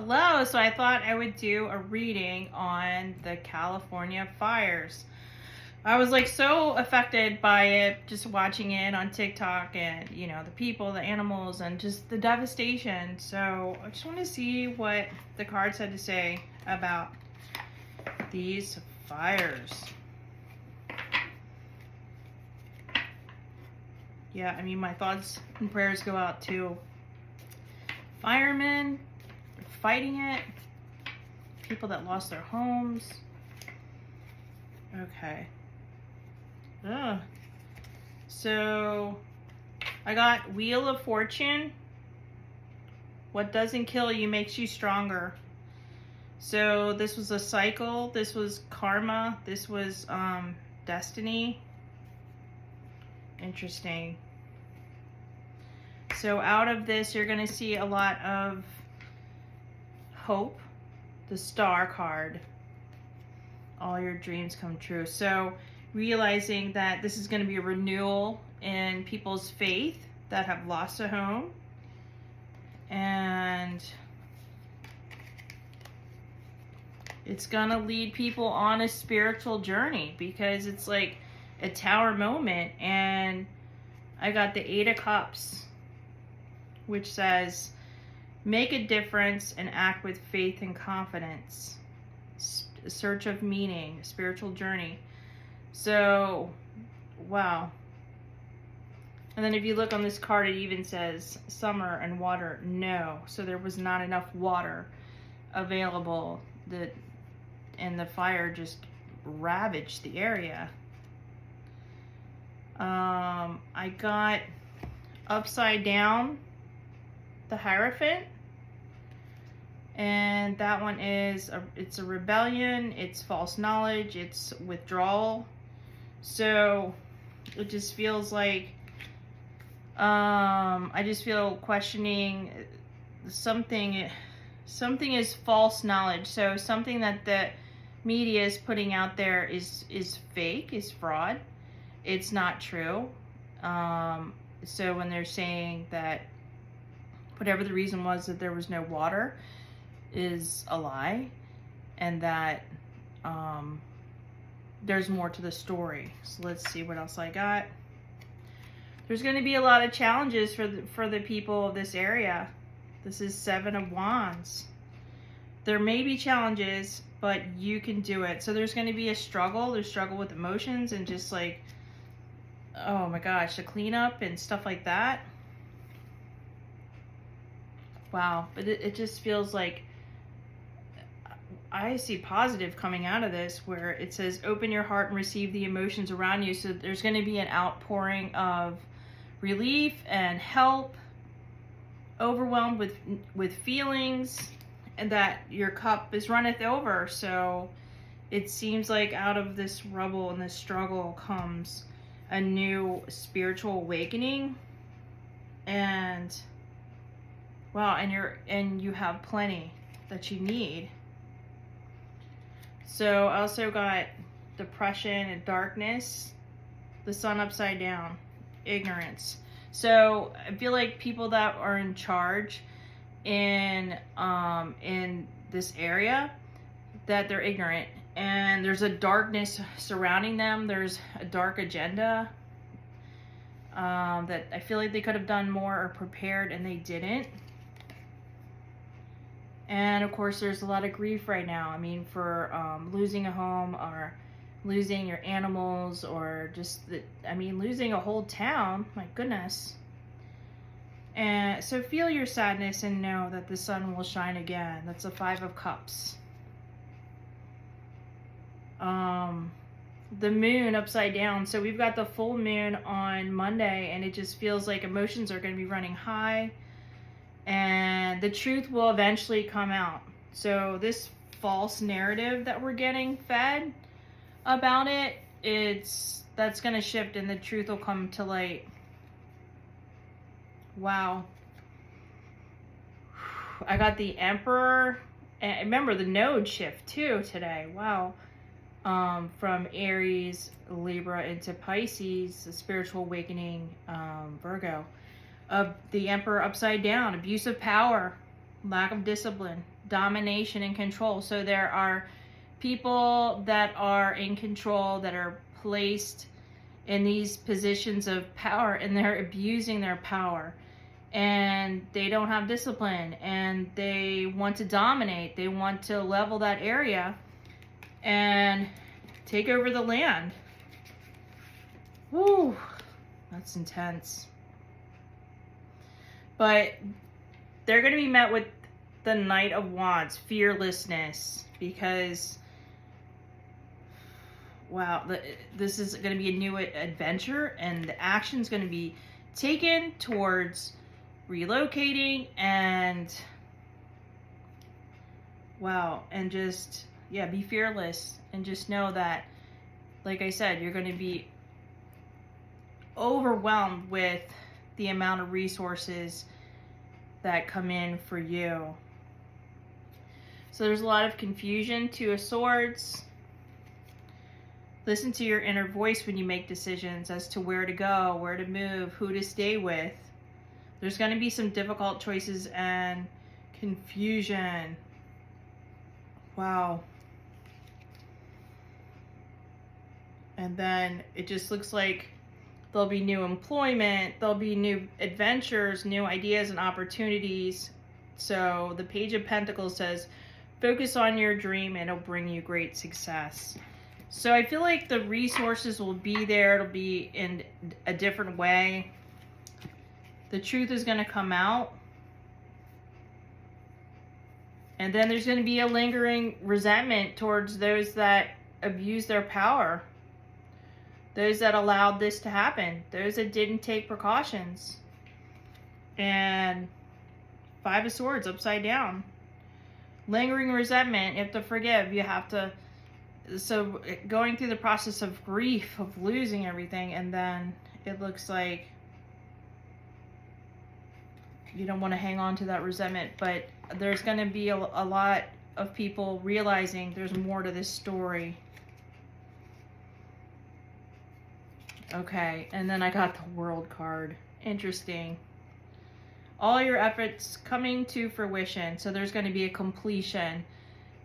Hello, so I thought I would do a reading on the California fires. I was like so affected by it, just watching it on TikTok and, the people, the animals, and just the devastation. So I just want to see what the cards had to say about these fires. Yeah, I mean, my thoughts and prayers go out to firemen fighting it, people that lost their homes. Okay. Ugh. So I got Wheel of Fortune. What doesn't kill you makes you stronger. So this was a cycle. This was karma. This was destiny. Interesting. So out of this, you're going to see a lot of hope, the Star card. All your dreams come true. So realizing that this is going to be a renewal in people's faith that have lost a home. And it's going to lead people on a spiritual journey because it's like a tower moment. And I got the Eight of Cups, which says, make a difference and act with faith and confidence. Search of meaning, spiritual journey. So, wow. And then if you look on this card, it even says summer and water, no. So there was not enough water available, and the fire just ravaged the area. I got upside down the Hierophant. And that one is, it's a rebellion, it's false knowledge, it's withdrawal. So it just feels like, I just feel questioning something is false knowledge. So something that the media is putting out there is fake, is fraud. It's not true. So when they're saying that whatever the reason was that there was no water, is a lie, and that there's more to the story. So let's see what else I got. There's going to be a lot of challenges for the people of this area. This is Seven of Wands. There may be challenges, but you can do it. So there's going to be a struggle. There's struggle with emotions and just like, oh my gosh, the cleanup and stuff like that. Wow, but it just feels like I see positive coming out of this, where it says open your heart and receive the emotions around you. So there's going to be an outpouring of relief and help, overwhelmed with feelings, and that your cup is runneth over. So it seems like out of this rubble and this struggle comes a new spiritual awakening. And wow, and you have plenty that you need. So I also got depression and darkness, the sun upside down, ignorance. So I feel like people that are in charge in this area, that they're ignorant, and there's a darkness surrounding them. There's a dark agenda that I feel like they could have done more or prepared, and they didn't. And of course, there's a lot of grief right now. I mean, for losing a home, or losing your animals, or just losing a whole town. My goodness. And so feel your sadness and know that the sun will shine again. That's a Five of Cups. The moon upside down. So we've got the full moon on Monday, and it just feels like emotions are going to be running high. And the truth will eventually come out. So this false narrative that we're getting fed about that's going to shift, and the truth will come to light. Wow. I got the Emperor. And remember the node shift too today. Wow. From Aries, Libra into Pisces, the spiritual awakening, Virgo. The Emperor upside down, abuse of power, lack of discipline. domination and control. So there are people that are in control, that are placed in these positions of power, and they're abusing their power, and they don't have discipline, and they want to dominate. They want to level that area and take over the land. Woo, that's intense. But they're going to be met with the Knight of Wands, fearlessness, because wow, this is going to be a new adventure, and the action is going to be taken towards relocating and wow, and just, yeah, be fearless and just know that, like I said, you're going to be overwhelmed with the amount of resources that come in for you. So there's a lot of confusion. Two of Swords. Listen to your inner voice when you make decisions as to where to go, where to move, who to stay with. There's going to be some difficult choices and confusion. Wow. And then it just looks like there'll be new employment, there'll be new adventures, new ideas and opportunities. So the Page of Pentacles says, focus on your dream and it'll bring you great success. So I feel like the resources will be there. It'll be in a different way. The truth is going to come out. And then there's going to be a lingering resentment towards those that abuse their power. Those that allowed this to happen. Those that didn't take precautions. And Five of Swords upside down. Lingering resentment. You have to forgive. You have to... So going through the process of grief, of losing everything, and then it looks like you don't want to hang on to that resentment, but there's going to be a lot of people realizing there's more to this story. Okay, and then I got the World card. Interesting. All your efforts coming to fruition. So there's going to be a completion.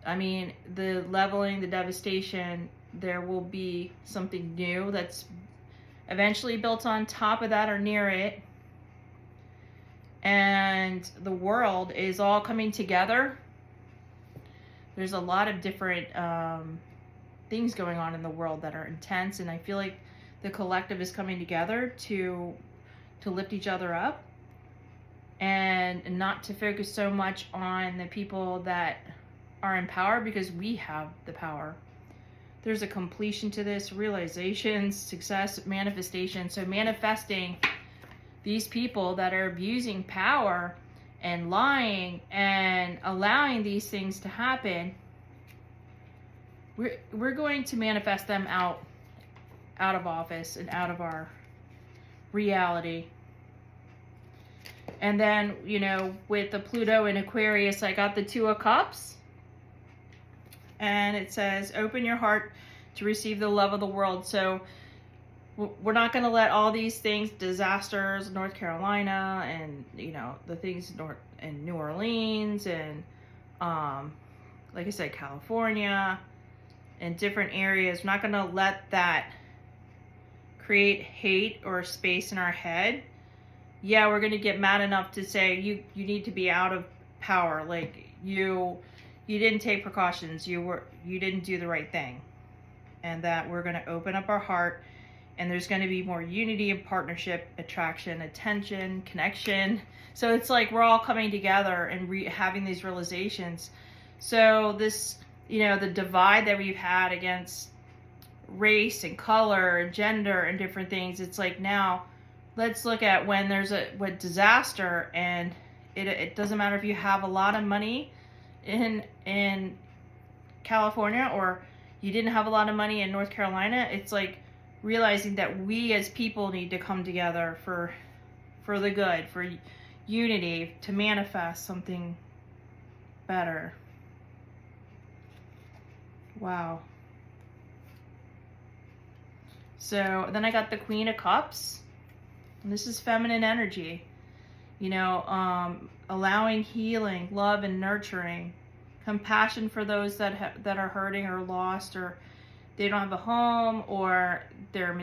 I mean, the leveling, the devastation, there will be something new that's eventually built on top of that or near it. And the world is all coming together. There's a lot of different things going on in the world that are intense, and I feel like the collective is coming together to lift each other up and not to focus so much on the people that are in power, because we have the power. There's a completion to this, realization, success, manifestation. So manifesting these people that are abusing power and lying and allowing these things to happen, we're going to manifest them out of office and out of our reality. And then, you know, with the Pluto in Aquarius, I got the Two of Cups. And it says, open your heart to receive the love of the world. So we're not going to let all these things, disasters, North Carolina, and, you know, the things in New Orleans, and, like I said, California, and different areas. We're not going to let that create hate or space in our head. Yeah, we're going to get mad enough to say, you need to be out of power. Like, you didn't take precautions, you didn't do the right thing. And that we're going to open up our heart, and there's going to be more unity and partnership, attraction, attention, connection. So it's like we're all coming together and having these realizations. So this, you know, the divide that we've had against race and color and gender and different things, it's like now let's look at when there's a disaster, and it doesn't matter if you have a lot of money in California or you didn't have a lot of money in North Carolina. It's like realizing that we as people need to come together for the good, for unity, to manifest something better. Wow. So then I got the Queen of Cups, and this is feminine energy, you know, allowing healing, love, and nurturing. compassion for those that are hurting or lost, or they don't have a home, or they're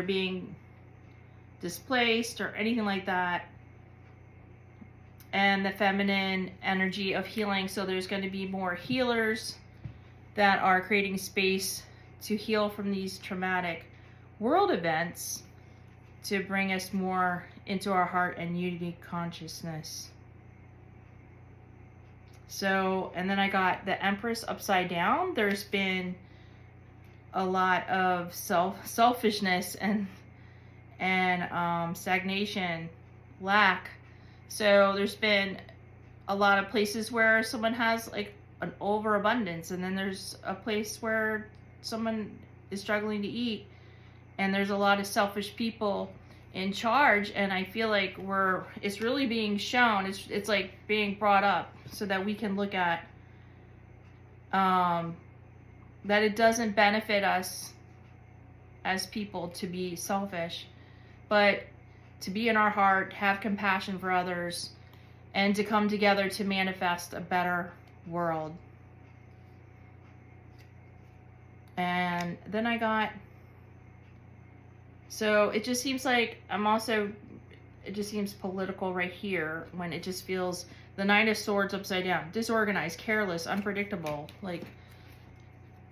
being displaced or anything like that. And the feminine energy of healing. So there's going to be more healers that are creating space to heal from these traumatic world events to bring us more into our heart and unity consciousness. So, and then I got the Empress upside down. There's been a lot of selfishness and stagnation, lack. So there's been a lot of places where someone has like an overabundance, and then there's a place where someone is struggling to eat, and there's a lot of selfish people in charge. And I feel like it's really being shown, it's like being brought up so that we can look at that it doesn't benefit us as people to be selfish, but to be in our heart, have compassion for others, and to come together to manifest a better world. And then I got, so it just seems like it just seems political right here, when it just feels the Knight of Swords upside down, disorganized, careless, unpredictable, like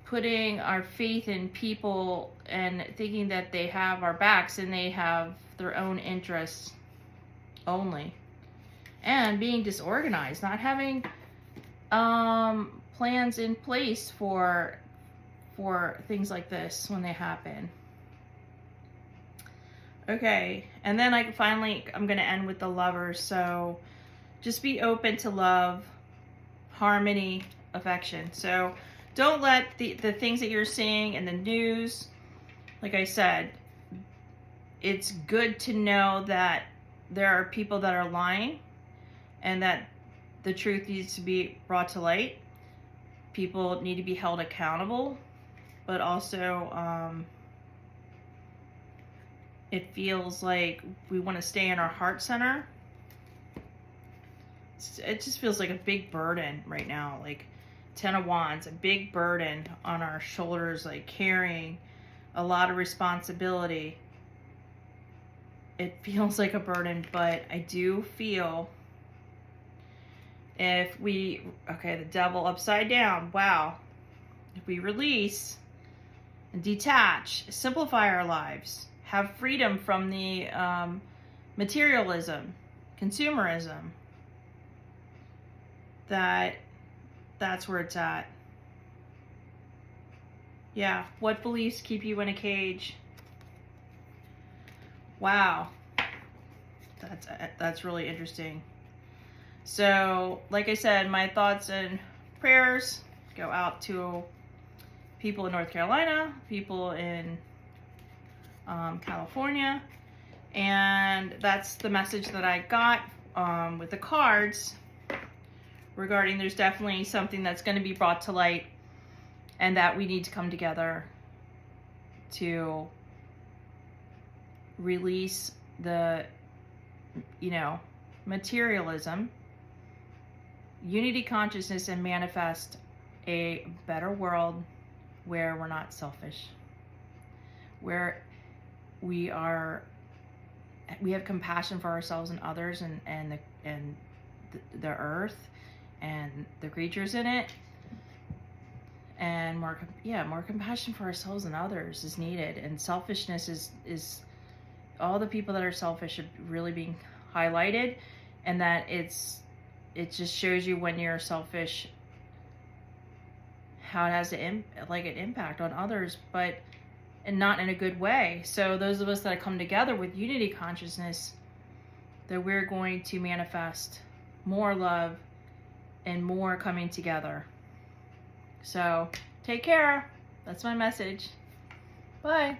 putting our faith in people and thinking that they have our backs and they have their own interests only, and being disorganized, not having plans in place for things like this when they happen. Okay, and then I'm going to end with the Lovers. So just be open to love, harmony, affection. So don't let the things that you're seeing in the news, like I said, it's good to know that there are people that are lying and that the truth needs to be brought to light. People need to be held accountable, but also it feels like we want to stay in our heart center. It just feels like a big burden right now, like 10 of Wands, a big burden on our shoulders, like carrying a lot of responsibility. It feels like a burden, but I do feel if we, okay, the Devil upside down, wow. If we release and detach, simplify our lives, have freedom from the materialism, consumerism, that's where it's at. Yeah, what beliefs keep you in a cage? Wow, that's really interesting. So, like I said, my thoughts and prayers go out to people in North Carolina, people in California, and that's the message that I got with the cards regarding there's definitely something that's going to be brought to light, and that we need to come together to release the, materialism, unity consciousness, and manifest a better world where we're not selfish, where we have compassion for ourselves and others, and the earth and the creatures in it, and more compassion for ourselves and others is needed. And selfishness is all the people that are selfish are really being highlighted, and that it just shows you when you're selfish how it has an impact on others, and not in a good way. So those of us that come together with unity consciousness, that we're going to manifest more love and more coming together. So take care. That's my message. Bye.